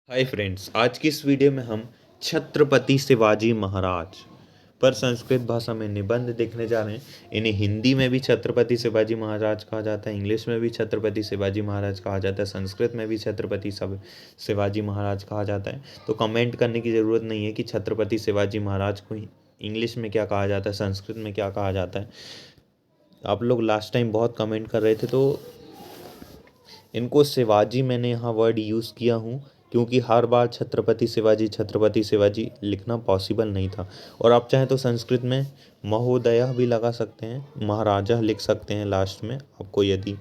Hi friends, आज की इस वीडियो में हम छत्रपति शिवाजी महाराज पर संस्कृत भाषा में निबंध देखने जा रहे हैं। इन्हें हिंदी में भी छत्रपति शिवाजी महाराज कहा जाता है, इंग्लिश में भी छत्रपति शिवाजी महाराज कहा जाता है, संस्कृत में भी छत्रपति शिवाजी महाराज कहा जाता है। तो कमेंट करने की ज़रूरत नहीं है कि छत्रपति शिवाजी महाराज को इंग्लिश में क्या कहा जाता है, संस्कृत में क्या कहा जाता है। आप लोग लास्ट टाइम बहुत कमेंट कर रहे थे, तो इनको शिवाजी मैंने यहाँ वर्ड यूज़ किया हूँ क्योंकि हर बार छत्रपति शिवाजी लिखना पॉसिबल नहीं था। और आप चाहें तो संस्कृत में महोदया भी लगा सकते हैं, महाराजा लिख सकते हैं लास्ट में, आपको यदि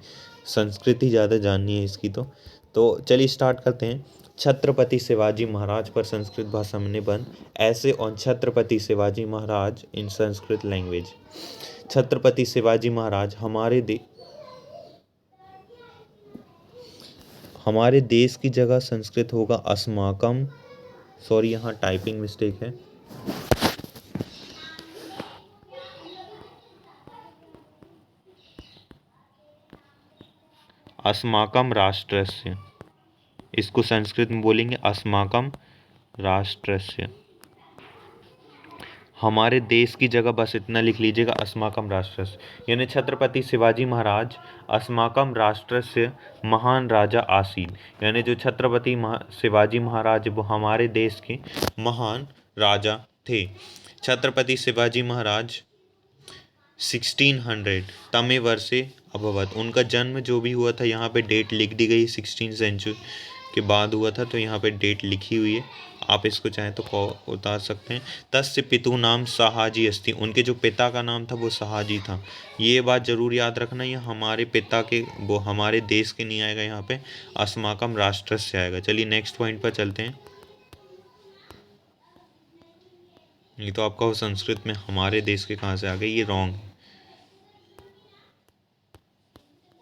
संस्कृत ही ज़्यादा जाननी है इसकी तो चलिए स्टार्ट करते हैं। छत्रपति शिवाजी महाराज पर संस्कृत भाषा में निबंध, essay on Chhatrapati Shivaji Maharaj in Sanskrit language. Chhatrapati Shivaji Maharaj हमारे देश की जगह संस्कृत होगा अस्माकम। सॉरी, यहाँ टाइपिंग मिस्टेक है। अस्माकम राष्ट्रस्य, इसको संस्कृत में बोलेंगे अस्माकम राष्ट्रस्य। हमारे देश की जगह बस इतना लिख लीजिएगा, अस्माकम राष्ट्रस्य। यानी छत्रपति शिवाजी महाराज अस्माकम राष्ट्रस्य महान राजा आसीन, यानी जो छत्रपति शिवाजी महाराज वो हमारे देश के महान राजा थे। छत्रपति शिवाजी महाराज 1600 तमे वर्षे अभवत, उनका जन्म जो भी हुआ था यहाँ पे डेट लिख दी गई, 16 सेंचुरी के बाद हुआ था, तो यहाँ पे डेट लिखी हुई है। आप इसको चाहें तो उतार सकते हैं। तस्य पितु नाम शाहाजी अस्ति, उनके जो पिता का नाम था वो शाहाजी था। ये बात जरूर याद रखना, ये हमारे पिता के, वो हमारे देश के नहीं आएगा, यहाँ पे अस्माकम राष्ट्र से आएगा। चलिए नेक्स्ट पॉइंट पर चलते हैं। ये तो आपका वो संस्कृत में हमारे देश के कहाँ से आ गए, ये रॉन्ग है।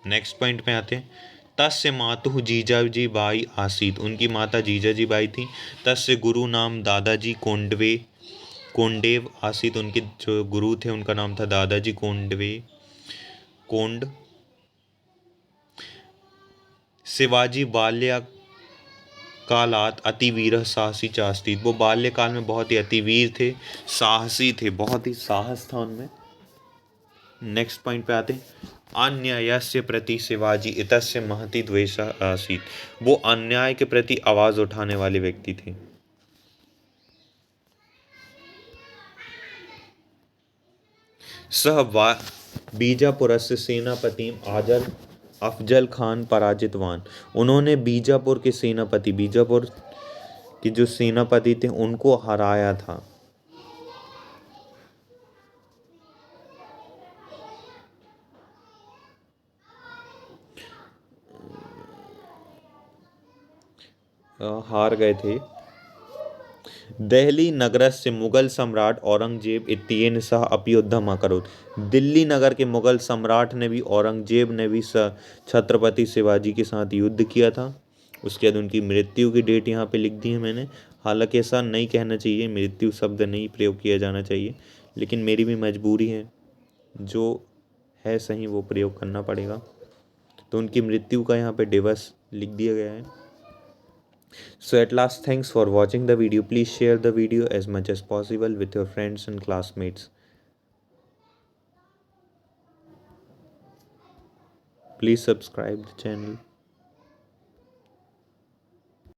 नेक्स्ट पॉइंट पे आते हैं। तस्य मातुः जीजाजी बाई आसीत, उनकी माता जीजाजी बाई थी। तस्य गुरु नाम दादाजी कोंडेव आसीत, उनके जो गुरु थे उनका नाम था दादाजी कोंड। शिवाजी बाल्यकालात अतिवीर साहसी चास्तीत, वो बाल्यकाल में बहुत ही अतिवीर थे, साहसी थे, बहुत ही साहस था उनमें। नेक्स्ट पॉइंट पे आते हैं। अन्यायस्य प्रति शिवाजी इतस्य महति द्वेषः आसीत, वो अन्याय के प्रति आवाज उठाने वाले व्यक्ति थे। सह बीजापुरस्य सेनापति अफजल खान पराजितवान, उन्होंने बीजापुर के सेनापति, बीजापुर के जो सेनापति थे उनको हराया था। हार गए थे। दिल्ली नगरस्य मुगल सम्राट औरंगजेब इत्येन सह अपि युद्धम अकरोत्, दिल्ली नगर के मुगल सम्राट ने भी, औरंगजेब ने भी छत्रपति शिवाजी के साथ युद्ध किया था। उसके बाद उनकी मृत्यु की डेट यहाँ पे लिख दी है मैंने। हालांकि ऐसा नहीं कहना चाहिए, मृत्यु शब्द नहीं प्रयोग किया जाना चाहिए, लेकिन मेरी भी मजबूरी है, जो है सही वो प्रयोग करना पड़ेगा। तो उनकी मृत्यु का यहाँ पे दिवस लिख दिया गया है। So at last, thanks for watching the video. Please share the video as much as possible with your friends and classmates. Please subscribe the channel.